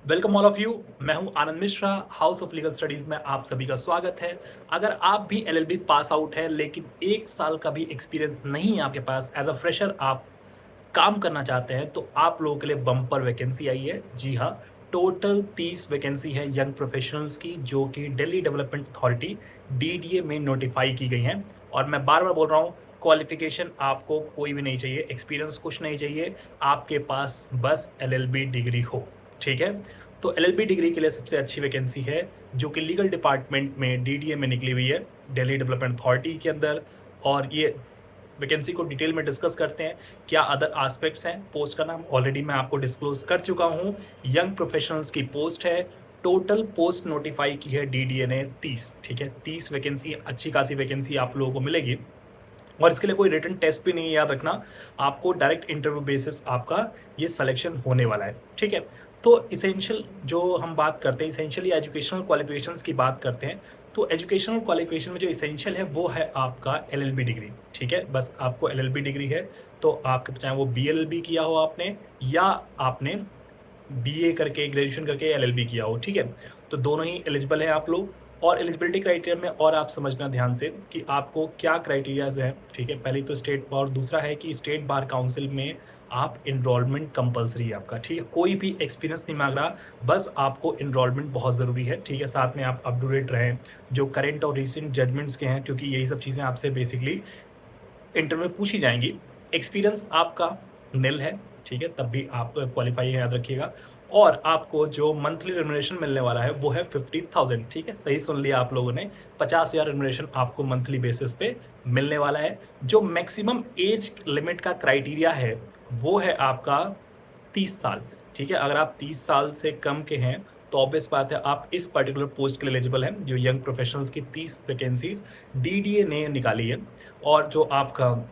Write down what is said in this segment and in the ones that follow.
Welcome all of you. मैं हूं Anand Mishra, house of legal studies में आप सभी का स्वागत है। अगर आप भी एलएलबी पास आउट है लेकिन 1 साल का भी एक्सपीरियंस नहीं है आपके पास, एज अ फ्रेशर आप काम करना चाहते हैं, तो आप लोगों के लिए बम्पर वैकेंसी आई है। जी हाँ, टोटल 30 वैकेंसी है यंग प्रोफेशनल्स की, जो कि दिल्ली डेवलपमेंट अथॉरिटी डीडीए में नोटिफाई की गई हैं। और मैं बार बार बोल रहा हूँ, क्वालिफिकेशन आपको कोई भी नहीं चाहिए, एक्सपीरियंस कुछ नहीं चाहिए, आपके पास बस एलएलबी डिग्री हो। ठीक है, तो एलएलबी डिग्री के लिए सबसे अच्छी वैकेंसी है जो कि लीगल डिपार्टमेंट में डीडीए में निकली हुई है, दिल्ली डेवलपमेंट अथॉरिटी के अंदर। और ये वैकेंसी को डिटेल में डिस्कस करते हैं। क्या अदर एस्पेक्ट्स हैं पोस्ट का नाम ऑलरेडी मैं आपको डिस्क्लोज कर चुका हूँ। यंग प्रोफेशनल्स की पोस्ट है, टोटल पोस्ट नोटिफाई की है डीडीए ने 30। ठीक है, 30 वैकेंसी, अच्छी खासी वैकेंसी आप लोगों को मिलेगी। और इसके लिए कोई रिटन टेस्ट भी नहीं है, याद रखना। आपको डायरेक्ट इंटरव्यू बेसिस आपका ये सिलेक्शन होने वाला है। ठीक है, तो इसेंशियल जो हम बात करते हैं, इसेंशियली एजुकेशनल क्वालिफिकेशंस की बात करते हैं। तो एजुकेशनल क्वालिफिकेशन में जो इसेंशियल है वो है आपका एलएलबी डिग्री। ठीक है, बस आपको एलएलबी डिग्री है, तो आपके चाहे वो बीएलएलबी किया हो आपने, या आपने बीए करके ग्रेजुएशन करके एलएलबी किया हो। ठीक है, तो दोनों ही एलिजिबल है आप लोग। और एलिजिबिलिटी क्राइटेरिया में और आप समझना ध्यान से कि आपको क्या क्राइटेरियाज हैं। ठीक है, पहले तो स्टेट, और दूसरा है कि स्टेट बार काउंसिल में आप इनरोलमेंट कंपलसरी है आपका। ठीक है, कोई भी एक्सपीरियंस नहीं मांग रहा, बस आपको इनरोलमेंट बहुत ज़रूरी है। ठीक है, साथ में आप अप टू डेट रहें जो करेंट और रिसेंट जजमेंट्स के हैं, क्योंकि यही सब चीज़ें आपसे बेसिकली इंटरव्यू में पूछी जाएंगी। एक्सपीरियंस आपका निल है, ठीक है, तब भी आप क्वालिफाई है, याद रखिएगा। और आपको जो मंथली रेमुनरेशन मिलने वाला है वो है 15,000। ठीक है, सही सुन लिया आप लोगों ने, 50,000 रेमुनरेशन आपको मंथली बेसिस पे मिलने वाला है। जो मैक्सिमम एज लिमिट का क्राइटेरिया है वो है आपका 30 साल। ठीक है, अगर आप 30 साल से कम के हैं तो ऑब्वियस बात है आप इस पर्टिकुलर पोस्ट के लिए एलिजिबल हैं। जो यंग प्रोफेशनल्स की 30 वैकेंसीज डीडीए ने निकाली है। और जो आपका,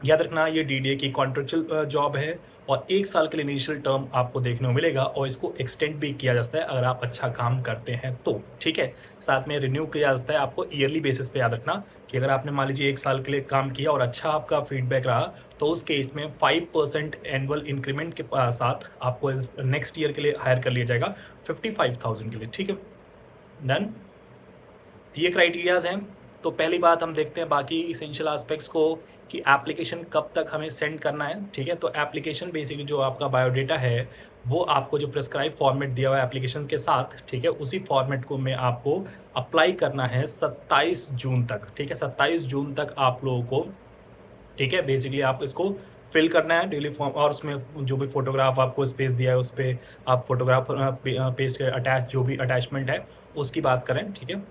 याद रखना, ये डीडीए की कॉन्ट्रेक्चुअल जॉब है और 1 साल के लिए इनिशियल टर्म आपको देखने को मिलेगा, और इसको एक्सटेंड भी किया जा सकता है अगर आप अच्छा काम करते हैं तो। ठीक है, साथ में रिन्यू किया जा सकता है आपको ईयरली बेसिस पे। याद रखना कि अगर आपने मान लीजिए 1 साल के लिए काम किया और अच्छा आपका फीडबैक रहा, तो उस केस में 5% एनुअल इंक्रीमेंट के साथ आपको नेक्स्ट ईयर के लिए हायर कर लिया जाएगा 55,000 के लिए। ठीक है, डन। ये क्राइटेरियाज हैं। तो पहली बात हम देखते हैं बाकी इसेंशियल एस्पेक्ट्स को, कि एप्लीकेशन कब तक हमें सेंड करना है। ठीक है, तो एप्लीकेशन बेसिकली जो आपका बायोडेटा है वो आपको जो प्रेस्क्राइब फॉर्मेट दिया हुआ है एप्लीकेशन के साथ, ठीक है, उसी फॉर्मेट को में आपको अप्लाई करना है 27 जून तक। ठीक है, 27 जून तक आप लोगों को, ठीक है, बेसिकली आप इसको फिल करना है डेली फॉर्म। और उसमें जो भी फोटोग्राफ आपको स्पेस दिया है उस पर आप फोटोग्राफ पेस्ट अटैच, जो भी अटैचमेंट है उसकी बात करें। ठीक है,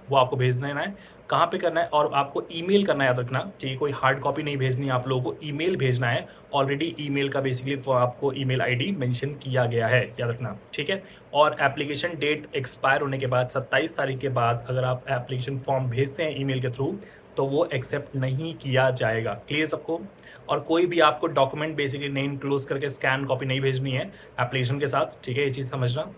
वो आपको भेज देना है। कहाँ पे करना है, और आपको ईमेल करना है, याद रखना। ठीक है, कोई हार्ड कॉपी नहीं भेजनी है, आप लोगों को ईमेल भेजना है। ऑलरेडी ईमेल का बेसिकली आपको ईमेल आईडी मेंशन किया गया है, याद रखना। ठीक है, और एप्लीकेशन डेट एक्सपायर होने के बाद 27 तारीख के बाद अगर आप एप्लीकेशन फॉर्म भेजते हैं ईमेल के थ्रू तो वो एक्सेप्ट नहीं किया जाएगा। क्लियर सबको? और कोई भी आपको डॉक्यूमेंट बेसिकली नहीं इंक्लोज करके स्कैन कॉपी नहीं भेजनी है एप्लीकेशन के साथ। ठीक है, ये चीज़ समझना।